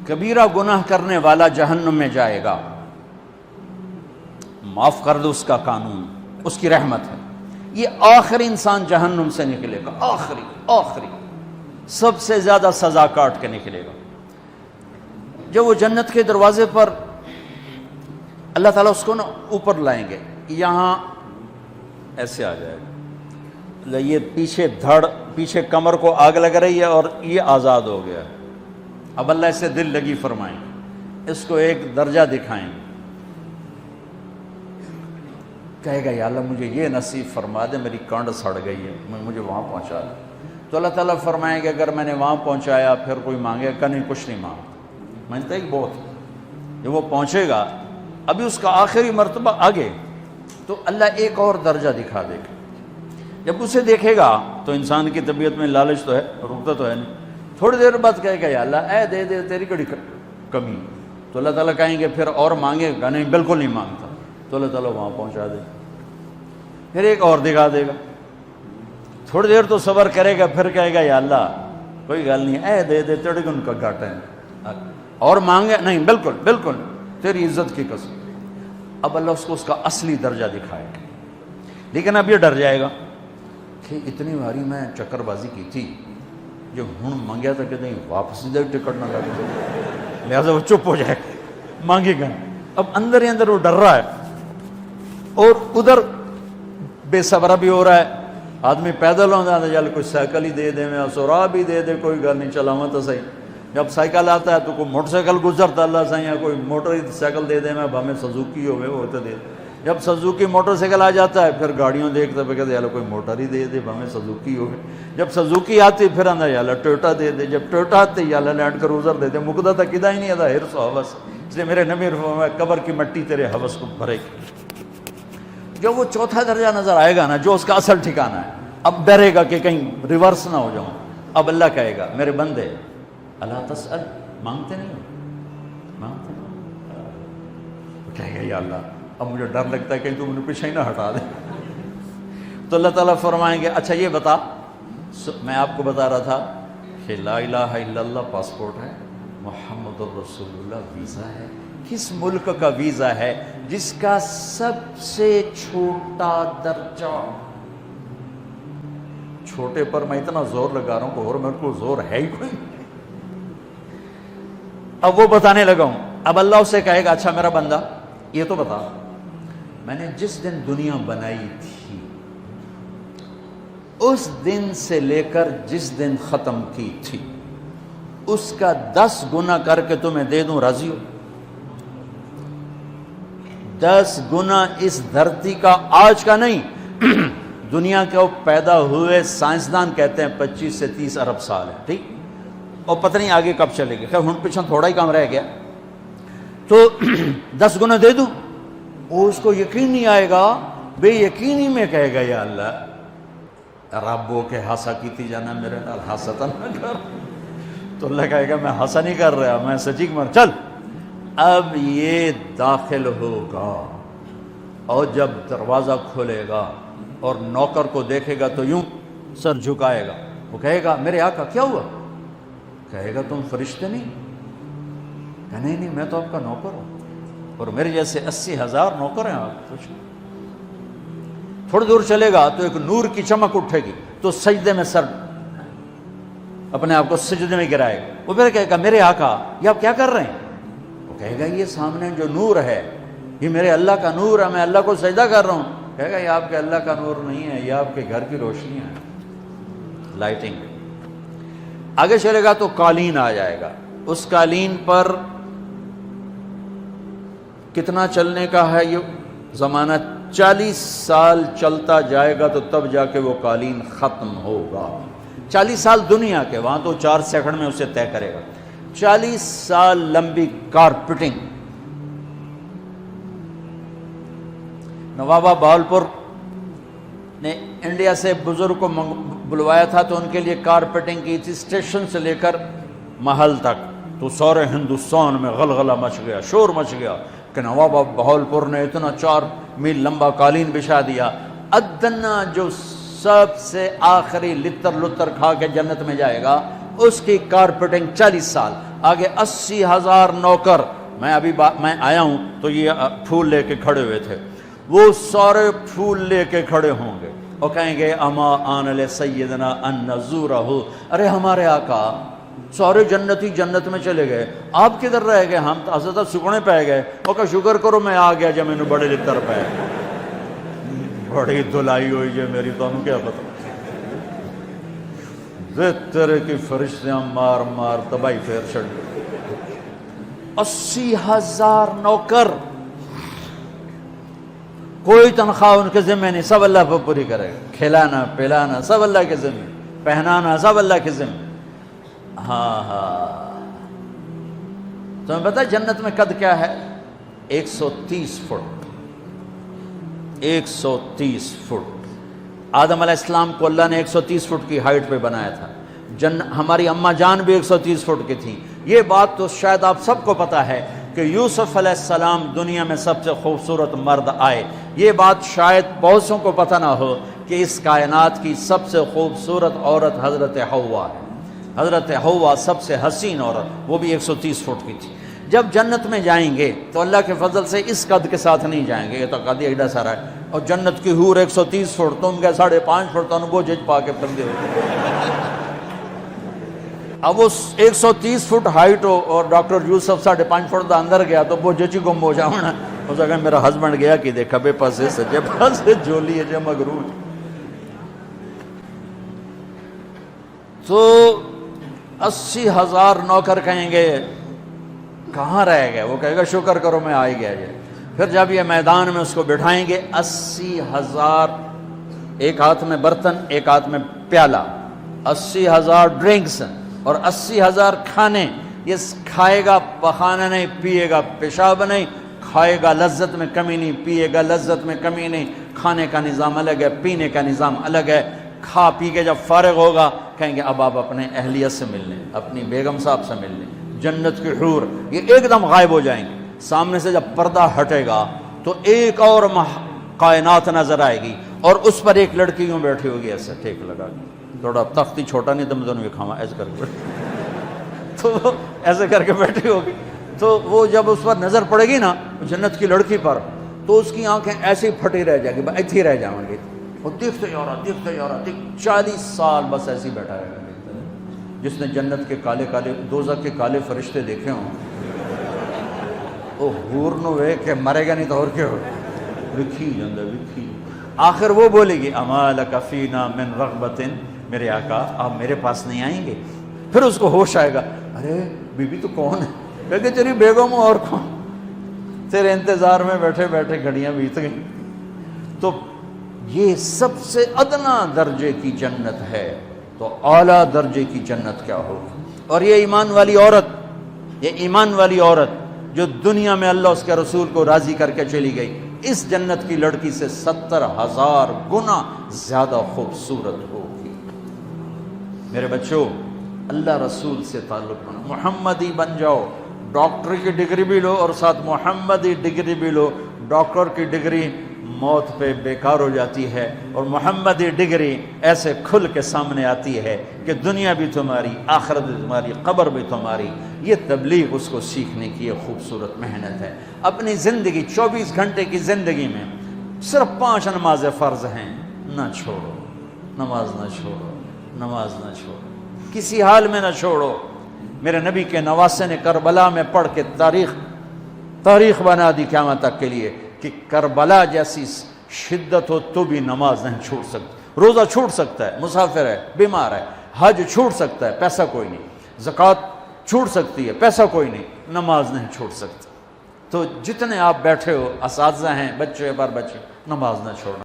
کبیرہ گناہ کرنے والا جہنم میں جائے گا، معاف کر دو اس کا قانون، اس کی رحمت ہے، یہ آخری انسان جہنم سے نکلے گا، آخری سب سے زیادہ سزا کاٹ کے نکلے گا۔ جب وہ جنت کے دروازے پر اللہ تعالیٰ اس کو نا اوپر لائیں گے، یہاں ایسے آ جائے گا، یہ پیچھے کمر کو آگ لگ رہی ہے اور یہ آزاد ہو گیا ہے۔ اب اللہ اسے دل لگی فرمائیں گے، اس کو ایک درجہ دکھائیں گے، کہے گا یا اللہ مجھے یہ نصیب فرما دے، میری کانڈ سڑ گئی ہے، مجھے وہاں پہنچا دے۔ تو اللہ تعالیٰ فرمائیں گے اگر میں نے وہاں پہنچایا پھر کوئی مانگے گا نہیں، کچھ نہیں مانگتا ہی بہت۔ جب وہ پہنچے گا ابھی اس کا آخری مرتبہ آگے، تو اللہ ایک اور درجہ دکھا دے گا۔ جب اسے دیکھے گا تو انسان کی طبیعت میں لالچ تو ہے، رکتا تو ہے نہیں، تھوڑی دیر بعد کہے گا یا اللہ اے دے دے، تیری کڑی کمی۔ تو اللہ تعالیٰ کہیں گے پھر اور مانگے گا نہیں، بالکل نہیں مانگتا، تو اللہ تعالیٰ وہاں پہنچا دے، پھر ایک اور دکھا دے گا، تھوڑی دیر تو صبر کرے گا، پھر کہے گا یا اللہ کوئی گل نہیں، اے دے دے، تیرے کو ان کا گھاٹا ہے، اور مانگے نہیں، بالکل تیری عزت کی قسم۔ اب اللہ اس کو اس کا اصلی درجہ دکھائے گا، لیکن اب یہ ڈر جائے گا کہ اتنی باری میں چکر بازی کی تھی، جو ہوں مانگیا تھا کہ نہیں واپس دے ٹکٹ نہ لگے، لہٰذا وہ چپ ہو جائے گا، مانگے گا۔ اب اندر ہی اندر وہ ڈر رہا ہے، اور ادھر بے صبرا بھی ہو رہا ہے، آدمی پیدل ہوتا ہے چل کوئی سائیکل ہی دے دے، میں سورا بھی دے دے، کوئی گل نہیں، چلاواں تو صحیح۔ جب سائیکل آتا ہے تو کوئی موٹر سائیکل گزرتا اللہ صحیح ہے، کوئی موٹر سائیکل دے دے، میں ہمیں سزوکی ہوئے وہ تو دے۔ جب سزوکی موٹر سائیکل آ جاتا ہے پھر گاڑیوں دیکھتا پہ کہتے ہیں کوئی موٹر ہی دے دے، ہمیں سزوکی ہوئے۔ جب سزوکی آتی پھر آندہ یا اللہ ٹویوٹا دے دے، جب ٹویوٹا آتے یا اللہ لینڈ کروزر دے دے، مقدہ تھا کدہ ہی نہیں آتا حرص و حوث، اس لیے میرے نبی فرمایا قبر کی مٹی تیرے حوث کو بھرے گی۔ جو وہ چوتھا درجہ نظر آئے گا نا، جو اس کا اصل ٹھکانہ ہے، اب ڈرے گا کہ کہیں ریورس نہ ہو جاؤں۔ اب اللہ کہے گا میرے بندے اللہ تسأل، مانگتے نہیں کہے گا یا اللہ اب مجھے ڈر لگتا ہے کہ تو مجھے پیچھے ہی نہ ہٹا دے۔ تو اللہ تعالیٰ فرمائیں گے اچھا یہ بتا، میں آپ کو بتا رہا تھا کہ لا الہ الا اللہ پاسپورٹ ہے، محمد الرسول اللہ ویزا ہے۔ کس ملک کا ویزا ہے جس کا سب سے چھوٹا درجہ، چھوٹے پر میں اتنا زور لگا رہا ہوں کہ اور میرے کو زور ہے ہی کوئی، اب وہ بتانے لگا ہوں۔ اب اللہ اسے کہے گا اچھا میرا بندہ یہ تو بتا، میں نے جس دن دنیا بنائی تھی اس دن سے لے کر جس دن ختم کی تھی اس کا 10 گنا کر کے تمہیں دے دوں، راضی ہو؟ 10 گنا اس دھرتی کا، آج کا نہیں، دنیا کے پیدا ہوئے سائنسدان کہتے ہیں 25 سے 30 ارب سال ہے، ٹھیک، اور پتہ نہیں آگے کب چلے گی، خیر ہن پیچھے تھوڑا ہی کام رہ گیا، تو 10 گنا دے دوں۔ وہ اس کو یقین نہیں آئے گا، بے یقینی میں کہے گا یا اللہ ربو کے ہاسا کیتی جانا میرے نال ہاستا نہ کر۔ تو اللہ کہے گا میں ہاسا نہیں کر رہا، میں سچی مر، چل اب یہ داخل ہوگا، اور جب دروازہ کھولے گا اور نوکر کو دیکھے گا تو یوں سر جھکائے گا، وہ کہے گا میرے آقا کیا ہوا؟ کہے گا تم فرشتے نہیں؟ کہ نہیں میں تو آپ کا نوکر ہوں، اور میرے جیسے 80,000 نوکر ہیں آپ کچھ۔ تھوڑی دور چلے گا تو ایک نور کی چمک اٹھے گی، تو سجدے میں سر اپنے آپ کو سجدے میں گرائے گا، وہ پھر کہے گا میرے آقا یہ آپ کیا کر رہے ہیں؟ وہ کہے گا یہ سامنے جو نور ہے یہ میرے اللہ کا نور ہے، میں اللہ کو سجدہ کر رہا ہوں۔ کہے گا یہ آپ کے اللہ کا نور نہیں ہے، یہ آپ کے گھر کی روشنی ہے، لائٹنگ۔ آگے چلے گا تو قالین آ جائے گا، اس قالین پر کتنا چلنے کا ہے یہ زمانہ، 40 سال چلتا جائے گا تو تب جا کے وہ قالین ختم ہوگا۔ 40 سال دنیا کے، وہاں تو 4 سیکنڈ میں اسے طے کرے گا۔ 40 سال لمبی کارپیٹنگ۔ نوابہ بہاولپور نے انڈیا سے بزرگ کو بلوایا تھا تو ان کے لیے کارپیٹنگ کی تھی، اسٹیشن سے لے کر محل تک، تو سارے ہندوستان میں غلغلہ مچ گیا، شور مچ گیا کہ نواب بہاولپور نے اتنا 4 میل لمبا قالین بچھا دیا۔ ادنا جو سب سے آخری لتر لتر کھا کے جنت میں جائے گا اس کی کارپیٹنگ 40 سال، آگے 80,000 نوکر، میں ابھی میں آیا ہوں تو یہ پھول لے کے کھڑے ہوئے تھے، وہ سارے پھول لے کے کھڑے ہوں گے اور کہیں گے اما آن لسیدنا ان نزورہ، ارے ہمارے آقا سارے جنتی جنت میں چلے گئے، آپ کدھر رہ گئے؟ ہم تو حضرت سکنے پہ گئے، وہ کہ شکر کرو میں آ گیا جب میں نے بڑے لتر پہ بڑی دھلائی ہوئی جو میری، تو ہم کیا پتہ تیرے کی فرشتیاں مار مار تباہی پھیر چھڑ گئے۔ 80,000 نوکر، کوئی تنخواہ ان کے ذمہ نہیں، سب اللہ پر پوری کرے گا، کھلانا پلانا سب اللہ کے ذمہ، پہنانا سب اللہ کے ذمہ۔ ہاں تمہیں پتہ ہے جنت میں قد کیا ہے؟ 130 فٹ، 130 فٹ۔ آدم علیہ السلام کو اللہ نے 130 فٹ کی ہائٹ پہ بنایا تھا، ہماری اماں جان بھی 130 فٹ کی تھی۔ یہ بات تو شاید آپ سب کو پتہ ہے کہ یوسف علیہ السلام دنیا میں سب سے خوبصورت مرد آئے، یہ بات شاید بہت سوں کو پتہ نہ ہو کہ اس کائنات کی سب سے خوبصورت عورت حضرت حوا ہے۔ حضرت حوا سب سے حسین عورت، وہ بھی 130 فٹ کی تھی۔ جب جنت میں جائیں گے تو اللہ کے فضل سے اس قد کے ساتھ نہیں جائیں گے، یہ تو قد ایڈا سارا ہے، اور جنت کی حور 130 فٹ، تم گئے 5.5 فٹ، تو وہ جج پا کے پندے ہوتے۔ اب وہ 130 فٹ ہائٹ ہو اور ڈاکٹر یوسف 5.5 فٹ دا اندر گیا تو وہ جچی گم ہو جاؤنا، اس جگہ میرا ہسبینڈ گیا کہ دیکھا بے پاسے سجے پاسے جولی ہے جو مغرور۔ تو 80,000 نوکر کہیں گے کہاں رہ گئے؟ وہ کہے گا شکر کرو میں آ ہی گیا جائے۔ پھر جب یہ میدان میں اس کو بٹھائیں گے، 80,000، ایک ہاتھ میں برتن ایک ہاتھ میں پیالہ، 80,000 ڈرنکس اور 80,000 کھانے۔ یہ کھائے گا پخانا نہیں، پیے گا پیشاب نہیں، کھائے گا لذت میں کمی نہیں، پیے گا لذت میں کمی نہیں۔ کھانے کا نظام الگ ہے، پینے کا نظام الگ ہے۔ کھا پی کے جب فارغ ہوگا کہیں گے اب آپ اپنے اہلیت سے مل لیں، اپنی بیگم صاحب سے مل لیں۔ جنت کی حور یہ ایک دم غائب ہو جائیں گے، سامنے سے جب پردہ ہٹے گا تو ایک اور کائنات نظر آئے گی، اور اس پر ایک لڑکی یوں بیٹھی ہوگی ایسے ٹھیک لگا کے، تھوڑا تختی چھوٹا نہیں تو میں دونوں کھاوا ایسے کر کے تو وہ ایسے کر کے بیٹھی ہوگی۔ تو وہ جب اس پر نظر پڑے گی نا جنت کی لڑکی پر، تو اس کی آنکھیں ایسی پھٹی رہ جائیں گی، ایتھی ہی رہ جائیں گی، وہ دیکھتے جا رہا دیکھتے جا رہا، 40 سال بس ایسے ہی بیٹھا رہے گا۔ جس نے جنت کے کالے کالے دوزخ کے کالے فرشتے دیکھے ہوں وہ حور نو وے کہ مرے گا نہیں تو اور کیا ہو، وکھی جندہ وکھی۔ آخر وہ بولے گی اما لک فینا من رغبت، میرے آقا آپ میرے پاس نہیں آئیں گے؟ پھر اس کو ہوش آئے گا، ارے بی بی تو کون ہے؟ کہتے تیری بیگم اور کون، تیرے انتظار میں بیٹھے بیٹھے گھڑیاں بیت گئیں۔ تو یہ سب سے ادنا درجے کی جنت ہے، تو اعلیٰ درجے کی جنت کیا ہوگی؟ اور یہ ایمان والی عورت، یہ ایمان والی عورت جو دنیا میں اللہ اس کے رسول کو راضی کر کے چلی گئی، اس جنت کی لڑکی سے 70,000 گنا زیادہ خوبصورت ہوگی۔ میرے بچوں، اللہ رسول سے تعلق بنا، محمدی بن جاؤ، ڈاکٹر کی ڈگری بھی لو اور ساتھ محمدی ڈگری بھی لو۔ ڈاکٹر کی ڈگری موت پہ بیکار ہو جاتی ہے، اور محمدی ڈگری ایسے کھل کے سامنے آتی ہے کہ دنیا بھی تمہاری، آخرت بھی تمہاری، قبر بھی تمہاری۔ یہ تبلیغ اس کو سیکھنے کی ایک خوبصورت محنت ہے۔ اپنی زندگی 24 گھنٹے کی زندگی میں صرف 5 نمازیں فرض ہیں، نہ چھوڑو، نماز نہ چھوڑو، نماز نہ چھوڑو، کسی حال میں نہ چھوڑو۔ میرے نبی کے نواسے نے کربلا میں پڑھ کے تاریخ بنا دی قیامت تک کے لیے کہ کربلا جیسی شدت ہو تو بھی نماز نہیں چھوڑ سکتا۔ روزہ چھوٹ سکتا ہے، مسافر ہے، بیمار ہے، حج چھوٹ سکتا ہے، پیسہ کوئی نہیں، زکوٰۃ چھوٹ سکتی ہے، پیسہ کوئی نہیں، نماز نہیں چھوڑ سکتا۔ تو جتنے آپ بیٹھے ہو، اساتذہ ہیں، بچے بار بچے، نماز نہ چھوڑنا۔